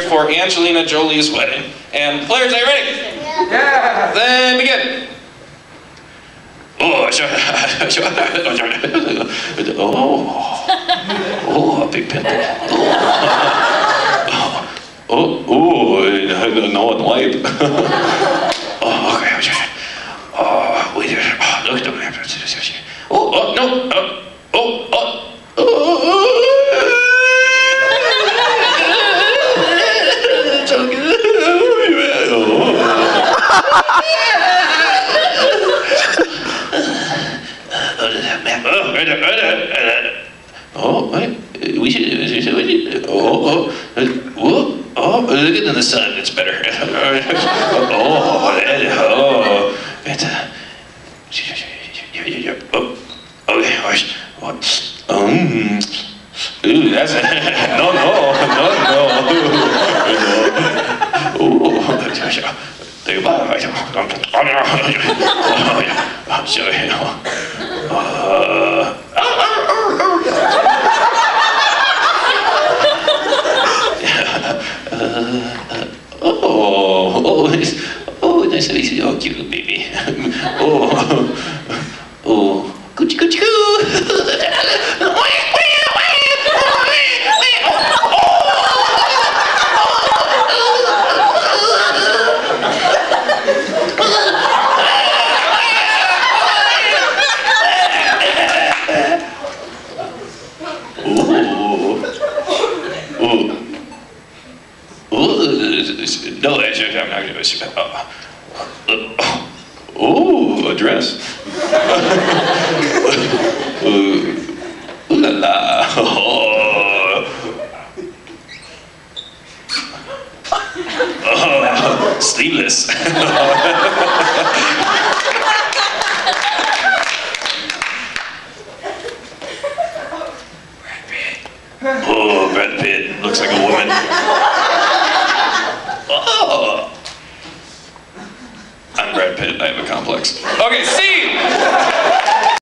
For Angelina Jolie's wedding. And players, are you ready? Yeah. Then begin. Oh, oh, a big pimple. Oh, no one wipe. Oh, okay. Oh, wait. Oh, look at them. Oh, no. Look at the sun, it's better. Ooh, that's no. Think about it. I'll show you. Oh, nice to meet you. Oh, cute baby. Coochie coochie coo. No, actually, I'm not going to. Oh, a dress. Ooh la la. Oh, sleeveless. Oh, Brad Pitt looks like a woman. Oh. I'm Brad Pitt, I have a complex. Okay, C!